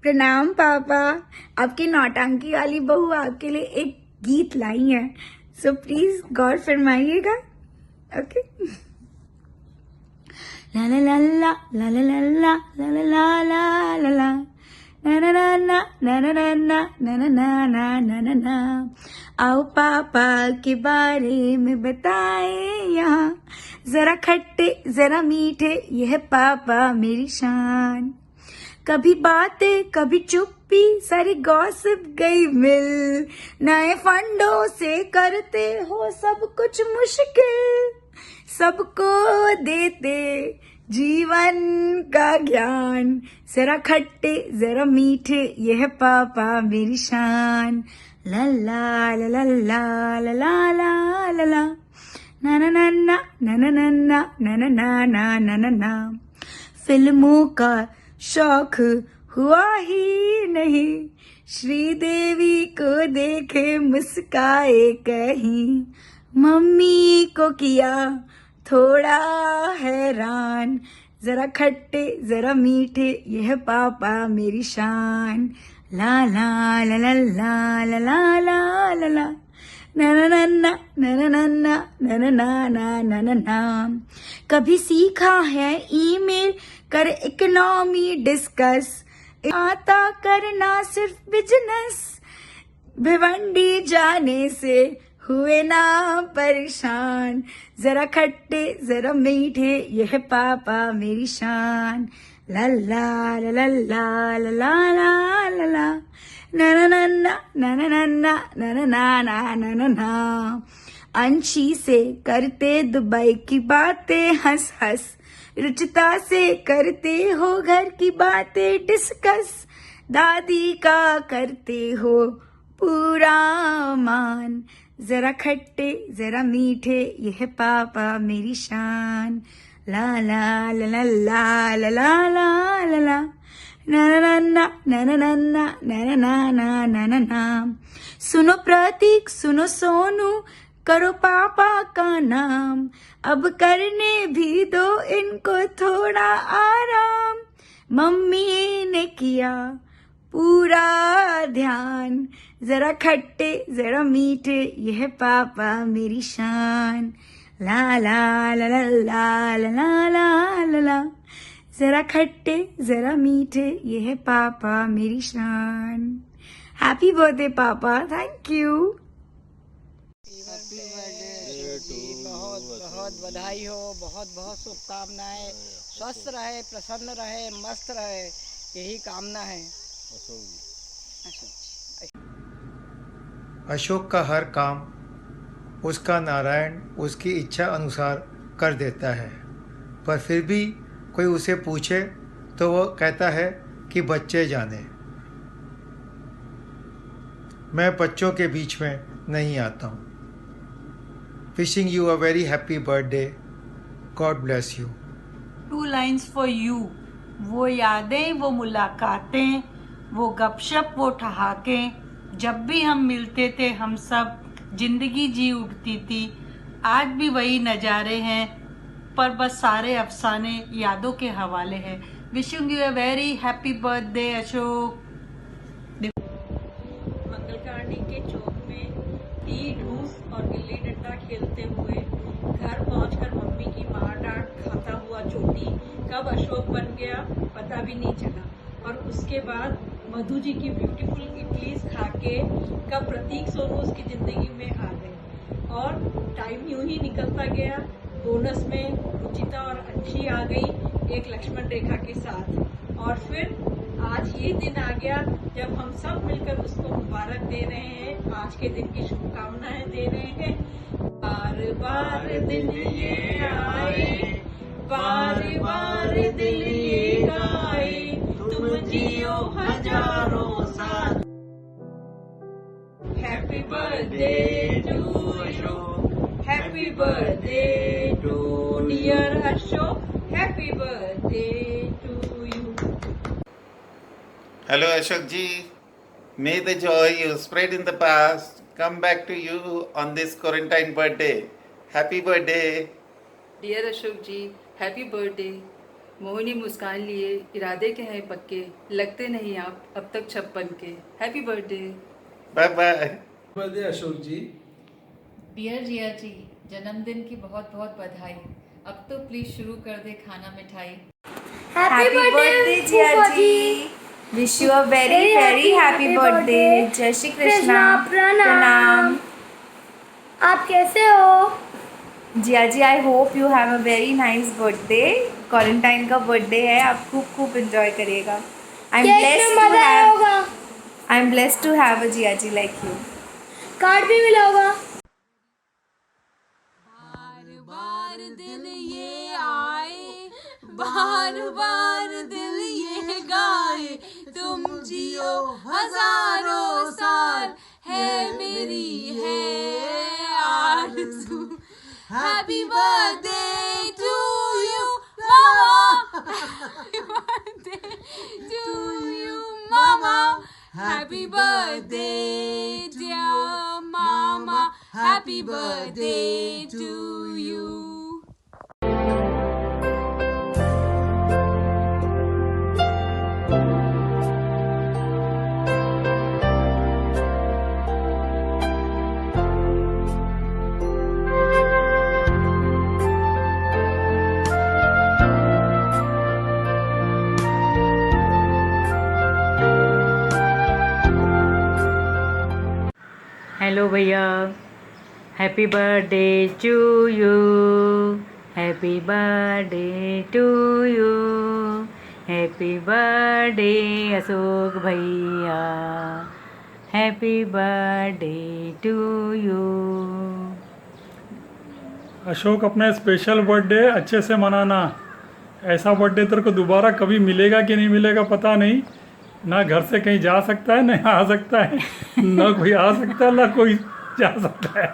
प्रणाम पापा। आपकी नौटंकी वाली बहू आपके लिए एक गीत लाई है, सो प्लीज गौर फरमाइएगा। ओके। ला ला ला ला ला ला ला ला ला ला ला ला ला ना ना ना ना ना ना ना ना ना ना ना ना ना ना। आओ पापा के बारे में बताए यहाँ, जरा खट्टे जरा मीठे, यह पापा मेरी शान। कभी बातें कभी चुप्पी, सारी गॉसिप गई मिल, नए फंडों से करते हो सब कुछ मुश्किल, सबको देते जीवन का ज्ञान, जरा खट्टे जरा मीठे, यह पापा मेरी शान। ला ला ला ला ला ला ला ला ला ला ना ना ना ना ना ना ना ना ना ना ना ना ना ना। फिल्मों का शौक हुआ ही नहीं, श्रीदेवी को देखे मुस्काए कहीं, मम्मी को किया थोड़ा हैरान, जरा खट्टे जरा मीठे, यह पापा मेरी शान। ला ला ला ला ला ला ला ला ला ला ना ना ना ना ना ना ना ना ना ना ना ना ना ना। कभी सीखा है ईमेल कर इकोनॉमी डिस्कस, आता करना सिर्फ बिजनेस, भिवंडी जाने से हुए ना परेशान, जरा खट्टे जरा मीठे, यह पापा मेरी शान। ला ला ला ला ला ला ला ला ला ला ना ना ना ना ना ना ना ना ना ना ना ना ना ना। अंशी से करते दुबई की बातें हंस हंस, रुचिता से करते हो घर की बातें डिस्कस, दादी का करते हो पूरा मान, जरा खट्टे जरा मीठे, यह पापा मेरी शान। ला ला ला ला ला ला ला ला ला ला ना ना ना ना ना ना ना ना ना ना ना ना ना। सुनो प्रतीक सुनो सोनू, करो पापा का नाम, अब करने भी दो इनको थोड़ा आराम, मम्मी ने किया पूरा ध्यान, जरा खट्टे जरा मीठे, यह पापा मेरी शान। ला ला ला ला ला ला ला ला ला ला जरा खट्टे जरा मीठे, यह पापा मेरी शान। हैप्पी बर्थडे पापा, थैंक यू। हैप्पी बर्थडे जी, बहुत बहुत बधाई हो, बहुत बहुत शुभकामनाएं, स्वस्थ रहे, प्रसन्न रहे, मस्त रहे, यही कामना है। अशोक का हर काम उसका नारायण उसकी इच्छा अनुसार कर देता है, पर फिर भी कोई उसे पूछे तो वो कहता है कि बच्चे जाने। मैं बच्चों के बीच में नहीं आता हूँ। Wishing you a very happy birthday, God bless you. 2 lines for you. वो यादें वो मुलाकातें, वो गपशप वो ठहाके, जब भी हम मिलते थे हम सब जिंदगी जी उठती थी। आज भी वही नज़ारे हैं, पर बस सारे अफसाने यादों के हवाले हैं। Wishing you a very happy birthday Ashok. Mangalkandi के चौक में ईट ढूस और गिल्ली डंडा खेलते हुए घर पहुंचकर मम्मी की मार डांट खाता हुआ चोटी कब अशोक बन गया पता भी नहीं चला, और उसके बाद मधु जी की ब्यूटीफुल इडलीज खा के कब प्रतीक सोनू उसकी जिंदगी में आ गए, और टाइम यूं ही निकलता गया। बोनस में रुचिता और अंशी आ गई एक लक्ष्मण रेखा के साथ, और फिर आज ये दिन आ गया जब हम सब मिलकर उसको मुबारक दे रहे हैं, आज के दिन की शुभकामनाएं दे रहे हैं। बार बार दिन ये आए, बार बार दिल ये गाए, तुम जियो हजारों साल। Happy birthday to Ashok, happy birthday to dear Ashok, happy birthday to you. Hello Ashok ji, may the joy you spread in the past come back to you on this quarantine birthday. Happy birthday. Dear Ashok ji, happy birthday. मोहिनी मुस्कान लिए इरादे के हैं पक्के, लगते नहीं आप अब तक 56 के। Happy birthday. Bye bye. Birthday Ashok ji. Dear Jiya ji, जन्मदिन की बहुत बहुत बधाई। अब तो प्लीज शुरू कर दे खाना मिठाई। Happy birthday Jiya ji, wish you a very very happy birthday. जय श्री कृष्णा। प्रणाम। आप कैसे हो? Jiya ji, I hope you have a very nice birthday. Quarantine का बर्थडे है, आप खूब खूब एंजॉय करिएगा। I am blessed to have a Jiya ji like you. Card भी मिला होगा। बार दिल ये आए, बार बार दिल ये गाए, तुम जियो हजारों साल, है मेरी है आरज़ू। Happy birthday to you mama, happy birthday to you mama, happy birthday dear mama, happy birthday to you. Hello bhaiya, happy birthday to you, happy birthday to you, happy birthday Ashok bhaiya, happy birthday to you. Ashok, अपना स्पेशल बर्थडे अच्छे से मनाना। ऐसा birthday तेरे को दोबारा कभी मिलेगा कि नहीं मिलेगा पता नहीं। ना घर से कहीं जा सकता है, ना आ सकता है, ना कोई आ सकता है, ना कोई जा सकता है।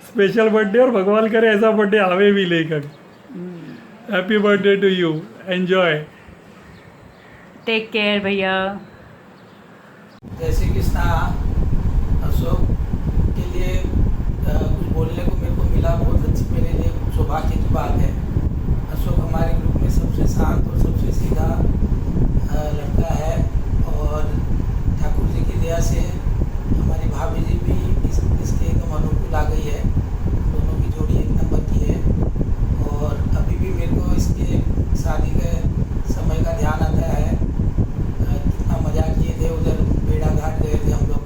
स्पेशल बर्थडे, और भगवान करे ऐसा बर्थडे आवे भी लेकर। Happy birthday to you, enjoy. Take care भैया। जय श्री कृष्णा। अशोक के लिए कुछ बोलने को मेरे को मिला, बहुत अच्छी मेरे लिए सौभाग्य की बात है। अशोक हमारे ग्रुप में सबसे शांत और सबसे सीधा लड़का है, और ठाकुर जी की दया से हमारी भाभी जी भी इसके एकदम अनुकूल आ गई है। दोनों की जोड़ी एक नंबर की है, और अभी भी मेरे को इसके शादी के समय का ध्यान आता है। कितना मजा किए थे, उधर बेड़ा घाट गए थे हम लोग।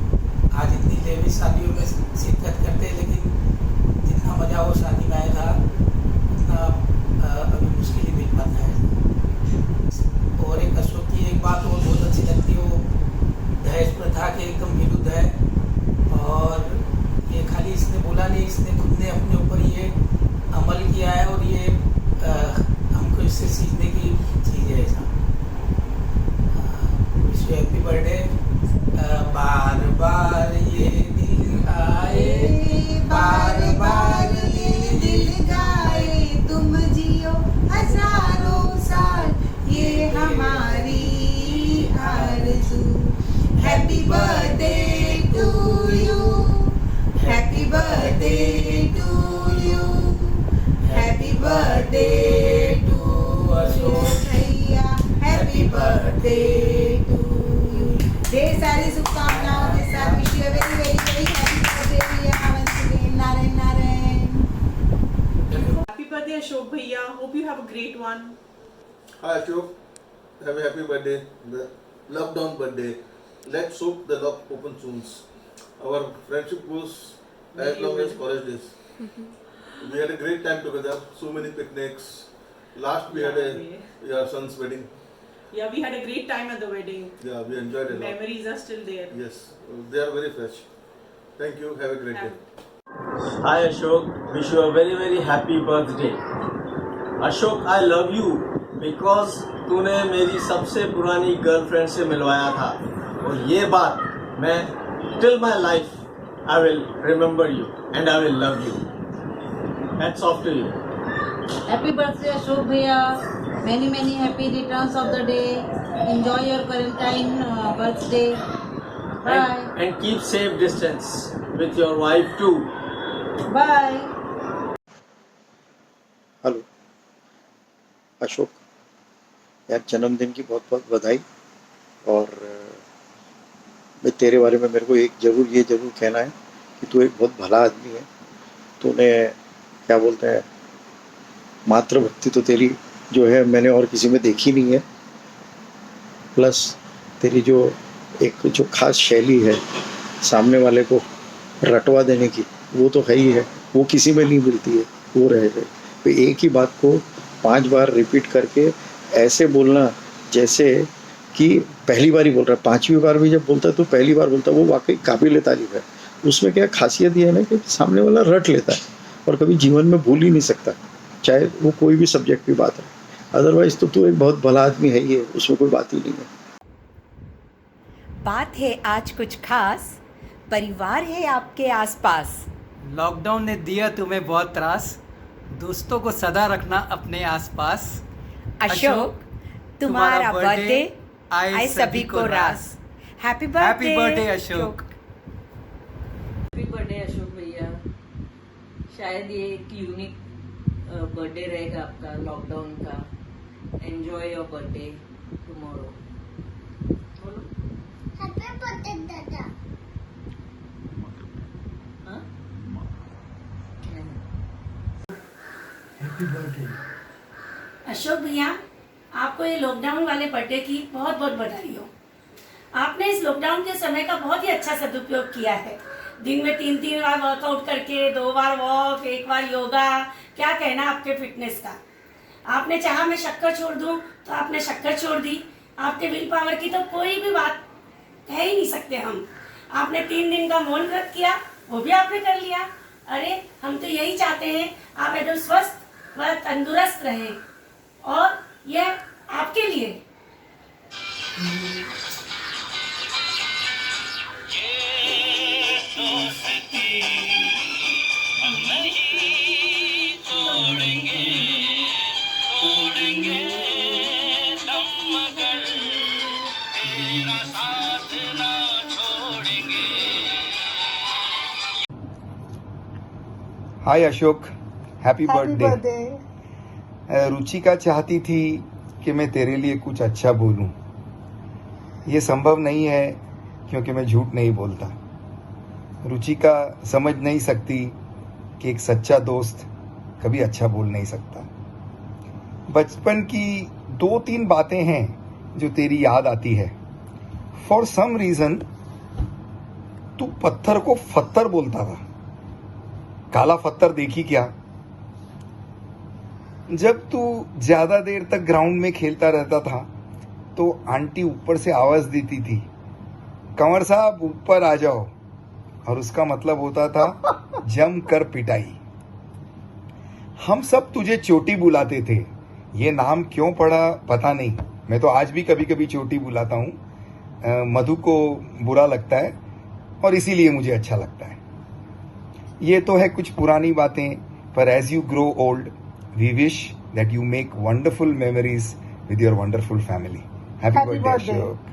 आज इतनी लेविश शादियों में शिरकत करते, लेकिन जितना मज़ा वो शादी में आया था उतना अभी मुश्किल ही मिल पाता है। और एक अशोक की एक बात और बहुत अच्छी लगती है, वो दहेज प्रथा के एकदम विरुद्ध है। और ये खाली इसने बोला नहीं, इसने खुद ने अपने ऊपर ये अमल किया है, और ये हमको इससे सीखने की चीज़ है। ऐसा विश हैप्पी बर्थडे। बार बार ये दिल आए, बार बार ये दिल गाए, तुम जियो हजारों साल, ये हमारी आरज़ू। Happy birthday to you, happy birthday to you, happy birthday to Ashok bhaiya, happy birthday to you. ढेर सारी शुभकामनाओं के साथ wish you very very very happy birthday bhaiya. Once again Narayan Narayan. Happy birthday Ashok Bhaiya. Hope you have a great one. Hi Ashok, have a happy birthday, the lockdown birthday. Let's hope the lock open soon. Our friendship goes as long as college days. We had a great time together, so many picnics. Last we had your son's wedding. Yeah, we had a great time at the wedding. Yeah, we enjoyed it a lot. Memories are still there. Yes, they are very fresh. Thank you, have a great day. Hi Ashok, wish you a very very happy birthday. Ashok, I love you because तूने मेरी सबसे पुरानी girlfriend से मिलवाया था, और ये बात मैं till my life I will remember you and I will love you. Hats off to you. Happy birthday Ashok Bhaiya. Many many happy returns of the day. Enjoy your quarantine birthday. Bye. And keep safe distance with your wife too. Bye. Hello Ashok, यार जन्मदिन की बहुत बहुत बधाई। और मैं तेरे बारे में मेरे को ये जरूर कहना है कि तू एक बहुत भला आदमी है। तूने क्या बोलते हैं, मातृभक्ति तो तेरी जो है मैंने और किसी में देखी नहीं है। प्लस तेरी जो एक जो खास शैली है सामने वाले को रटवा देने की, वो तो है ही है, वो किसी में नहीं मिलती है, वो रह गए। तो एक ही बात को 5 बार रिपीट करके ऐसे बोलना जैसे कि पहली बार ही बोल रहा है। 5वीं बार भी जब बोलता है तो पहली बार बोलता है, वो वाकई काबिल तारीफ है। उसमें क्या खासियत ये है ना कि सामने वाला रट लेता है और कभी जीवन में भूल ही नहीं सकता, चाहे वो कोई भी सब्जेक्ट की बात है। अदरवाइज तो तू एक बहुत भला आदमी है ही है, उसमें कोई बात ही नहीं है। बात है आज कुछ खास, परिवार है आपके आसपास। लॉकडाउन ने दिया तुम्हें बहुत त्रास, दोस्तों को सदा रखना अपने आसपास। अशोक तुम्हारा बर्थडे आए सभी को रास। Happy birthday Ashok. Happy birthday Ashok भैया। शायद ये एक यूनिक बर्थडे रहेगा आपका लॉकडाउन का। Enjoy your birthday tomorrow. Happy birthday दादा। हैप्पी बर्थडे अशोक भैया, आपको ये लॉकडाउन वाले बर्थडे की बहुत बहुत बधाई हो। आपने इस लॉकडाउन के समय का बहुत ही अच्छा सदुपयोग किया है। दिन में 3 बार वर्कआउट करके, 2 बार वॉक, 1 बार योगा, क्या कहना आपके फिटनेस का। आपने चाहा मैं शक्कर छोड़ दूं तो आपने शक्कर छोड़ दी। आपके विल पावर की तो कोई भी बात कह ही नहीं सकते हम। आपने 3 दिन का मौन व्रत किया, वो भी आपने कर लिया। अरे हम तो यही चाहते हैं आप एकदम स्वस्थ व तंदुरुस्त रहें, और ये आपके लिए। हाय अशोक, हैप्पी बर्थडे। रुचिका चाहती थी कि मैं तेरे लिए कुछ अच्छा बोलूं। ये संभव नहीं है क्योंकि मैं झूठ नहीं बोलता। रुचिका समझ नहीं सकती कि एक सच्चा दोस्त कभी अच्छा बोल नहीं सकता। बचपन की 2-3 बातें हैं जो तेरी याद आती है। फॉर सम रीजन तू पत्थर को फत्तर बोलता था। काला पत्थर देखी क्या? जब तू ज्यादा देर तक ग्राउंड में खेलता रहता था तो आंटी ऊपर से आवाज देती थी, कंवर साहब ऊपर आ जाओ, और उसका मतलब होता था जम कर पिटाई। हम सब तुझे चोटी बुलाते थे। ये नाम क्यों पड़ा पता नहीं, मैं तो आज भी कभी कभी चोटी बुलाता हूँ। मधु को बुरा लगता है और इसीलिए मुझे अच्छा लगता है। ये तो है कुछ पुरानी बातें, पर as you grow old we wish that you make wonderful memories with your wonderful family. Happy birthday, Ashok.